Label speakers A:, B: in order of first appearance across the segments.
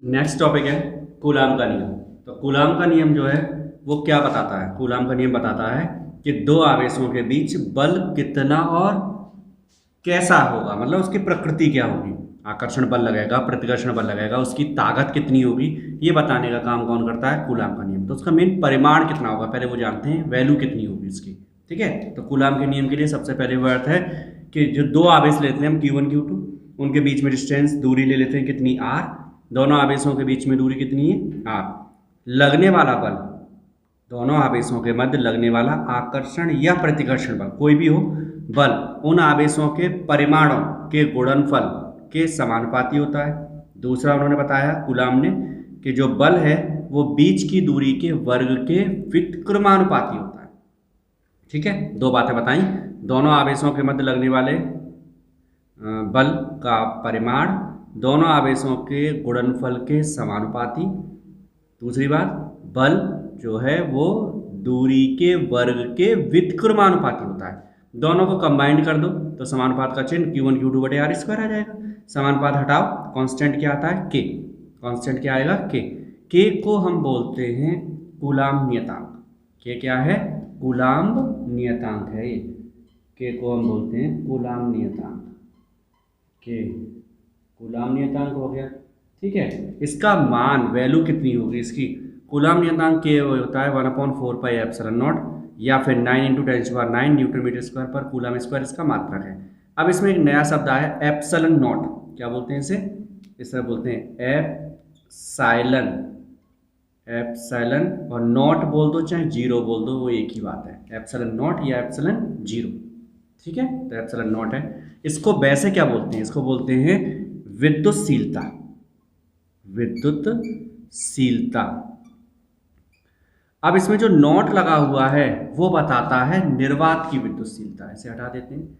A: Next topic है coulomb का नियम। तो कूलाम का नियम जो है वो क्या बताता है? कूलाम का नियम बताता है कि दो आवेशों के बीच बल कितना और कैसा होगा, मतलब उसकी प्रकृति क्या होगी। आकर्षण बल लगेगा, प्रतिकर्षण बल लगेगा, उसकी ताकत कितनी होगी, ये बताने का काम कौन करता है? कूलाम का नियम। तो उसका मेन परिमाण कितना होगा पहले वो जानते हैं, वैल्यू कितनी होगी इसकी। ठीक है, तो कूलाम के नियम के लिए सबसे पहले वो अर्थ है कि जो दो आवेश लेते हैं हम Q1 Q2, उनके बीच में डिस्टेंस दूरी ले लेते हैं कितनी, r। दोनों आवेशों के बीच में दूरी कितनी है, r। लगने वाला बल, दोनों आवेशों के मध्य लगने वाला आकर्षण या प्रतिकर्षण बल, कोई भी हो बल, उन आवेशों के परिमाणों के गुणनफल के समानुपाती होता है। दूसरा उन्होंने बताया कूलाम ने कि जो बल है वो बीच की दूरी के वर्ग के व्युत्क्रमानुपाती होता है। ठीक है, दो बातें बताई, दोनों आवेशों के मध्य लगने वाले बल का परिमाण दोनों आवेशों के गुणनफल के समानुपाती। दूसरी बात, बल जो है वो दूरी के वर्ग के व्युत्क्रमानुपाती होता है। दोनों को कंबाइंड कर दो तो समानुपात का चिन्ह Q1 Q2 बटे आर स्क्वायर आ जाएगा। समानुपात हटाओ, कांस्टेंट क्या आता है, के। कांस्टेंट क्या आएगा, के। के को हम बोलते हैं कूलाम नियतांक। के क्या है, कूलाम नियतांक है ये। के को हम बोलते हैं कूलाम नियतांक। के कूलाम नियतांक हो गया। ठीक है, इसका मान, वैल्यू कितनी होगी इसकी, कूलाम नियतांक के होता है 1/4πε0 या फिर 9 × 10⁹ न्यूटन मीटर स्क्वायर पर कूलाम स्क्वायर इसका मात्रक है। अब इसमें एक नया शब्द आया एप्सिलॉन नॉट। क्या बोलते हैं इसे, इस तरह बोलते हैं एप्सिलॉन। एप्सिलॉन और नॉट बोल दो चाहे जीरो बोल दो, वो एक ही बात है, एप्सिलॉन नॉट या एप्सिलॉन जीरो। ठीक है, तो एप्सिलॉन नॉट है। इसको वैसे क्या बोलते हैं, इसको बोलते हैं विद्युतशीलता। विद्युतशीलता। अब इसमें जो नॉट लगा हुआ है वो बताता है निर्वात की विद्युतशीलता। इसे हटा देते हैं।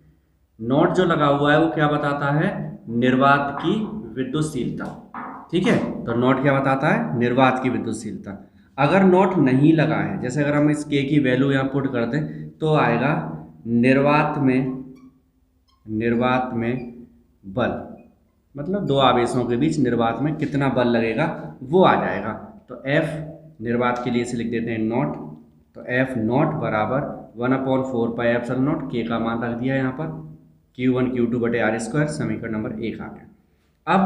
A: नॉट जो लगा हुआ है वो क्या बताता है, निर्वात की विद्युतशीलता। ठीक है, तो नॉट क्या बताता है, निर्वात की विद्युतशीलता। अगर नॉट नहीं लगा है, जैसे अगर हम इस के की वैल्यू यहाँ पुट कर दें तो आएगा निर्वात में बल, मतलब दो आवेशों के बीच निर्वात में कितना बल लगेगा वो आ जाएगा। तो F निर्वात के लिए इसे लिख देते हैं नॉट। तो F नॉट बराबर 1/4πε0, के का मान रख दिया यहाँ पर Q1 Q2 बटे आर स्क्वायर, समीकरण नंबर 1 आ गया। अब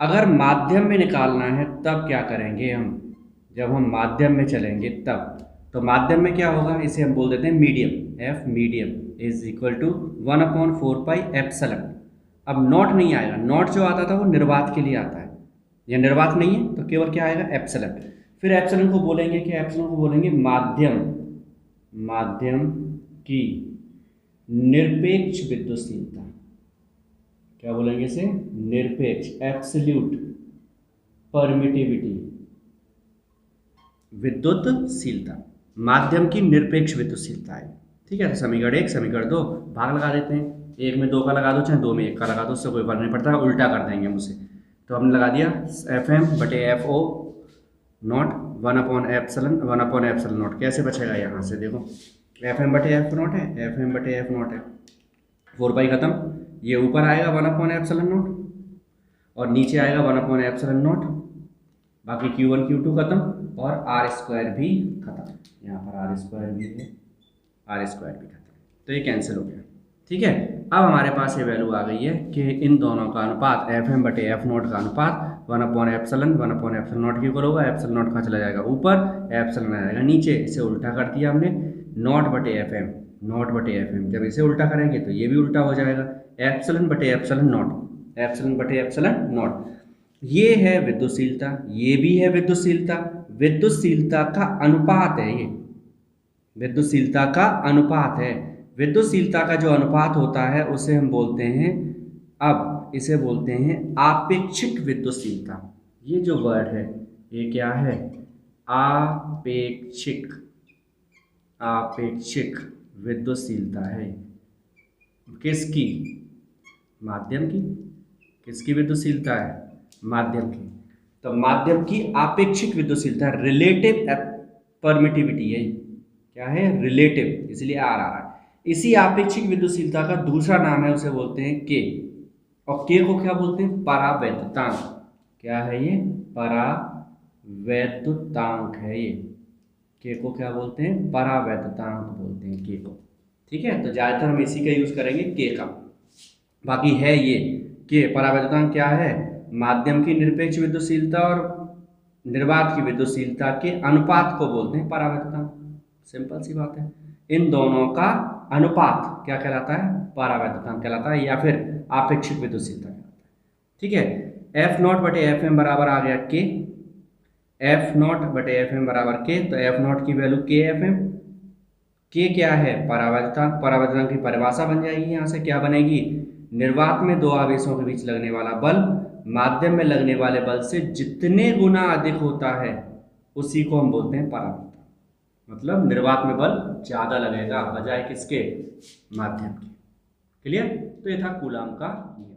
A: अगर माध्यम में निकालना है तब क्या करेंगे हम, जब हम माध्यम में चलेंगे तब, तो माध्यम में क्या होगा, इसे हम बोल देते हैं medium. F medium is equal to 1/4πε। अब नॉट नहीं आएगा, नॉट जो आता था वो निर्वात के लिए आता है, या निर्वात नहीं है तो केवल क्या आएगा, एप्सिलॉन। फिर एप्सिलॉन को बोलेंगे कि एप्सिलॉन को बोलेंगे माध्यम की निरपेक्ष विद्युतशीलता। क्या बोलेंगे इसे, निरपेक्ष, एब्सोल्यूट परमिटिविटी विद्युतशीलता, माध्यम की निरपेक्ष विद्युतशीलता है। ठीक है, तो समीकरण 1 समीकरण 2 भाग लगा देते हैं। 1 में 2 का लगा दो चाहे 2 में 1 का लगा दो, उससे कोई फर्क नहीं पड़ता, उल्टा कर देंगे हम उसे। तो हमने लगा दिया FM बटे FO नॉट 1/ε0। कैसे बचेगा यहाँ से, देखो FM बटे F नॉट है, FM बटे F नॉट है, 4π खत्म, ये ऊपर आएगा 1/ε0 और नीचे आएगा 1/ε0, बाकी Q1 Q2 खत्म और आर स्क्वायर भी खत्म। यहाँ पर आर स्क्वायर भी है, आर स्क्वायर भी खत्म, तो ये कैंसिल हो गया। ठीक है, अब हमारे पास ये वैल्यू आ गई है कि इन दोनों का अनुपात FM बटे F नॉट का अनुपात 1/ε1/ε0 के इक्वल होगा। एप्सिलॉन नॉट कहाँ चला जाएगा, ऊपर, एप्सिलॉन आ जाएगा नीचे। इसे उल्टा कर दिया हमने, नॉट बटे FM, नॉट बटे FM। जब इसे उल्टा करेंगे तो ये भी उल्टा हो जाएगा, एप्सिलॉन बटे एप्सिलॉन नॉट, एप्सिलॉन बटे एप्सिलॉन नॉट। ये है विद्युतशीलता, ये भी है विद्युतशीलता। विद्युतशीलता का अनुपात है ये, विद्युतशीलता का अनुपात है। विद्युतशीलता का जो अनुपात होता है उसे हम बोलते हैं, अब इसे बोलते हैं आपेक्षिक विद्युतशीलता। ये जो वर्ड है ये क्या है, आपेक्षिक, आपेक्षिक विद्युतशीलता है। किसकी, माध्यम की। किसकी विद्युतशीलता है, माध्यम की। तो माध्यम की आपेक्षिक विद्युतशीलता, रिलेटिव परमिटिविटी है, क्या है, रिलेटिव, इसलिए आर आ रहा है। इसी आपेक्षिक विद्युतशीलता का दूसरा नाम है, उसे बोलते हैं के। और के को क्या बोलते हैं, परावैद्युतांक। क्या है ये, परावैद्युतांक है ये। के को क्या बोलते हैं? परावैद्युतांक बोलते हैं के को। ठीक है, तो ज़्यादातर हम इसी का यूज़ करेंगे के का। बाकी है ये के परावैद्युतांक क्या है? माध्यम की निरपेक्ष विद्युतशीलता और निर्वात की विद्युतशीलता के अनुपात को बोलते हैं परावैद्युतांक। सिंपल सी बात है। इन दोनों का अनुपात क्या कहलाता है? परावैद्युतांक कहलाता है, या फिर आपेक्षिक विद्युतशीलता कहलाता है। ठीक है, एफ नॉट बटे एफ एम बराबर आ गया के। एफ नॉट बटे एफ एम बराबर के, तो एफ नॉट की वैल्यू के एफ एम। के क्या है? परावैद्युतांक। परावैद्युतांक की परिभाषा बन जाएगी, यहाँ से क्या बनेगी? निर्वात में दो आवेशों के बीच लगने वाला बल माध्यम में लगने वाले बल से जितने गुना अधिक होता है उसी को हम बोलते हैं परावैद्युतांक। मतलब निर्वात में बल ज़्यादा लगेगा बजाय किसके? माध्यम के। क्लियर? तो ये था कूलाम का नियम।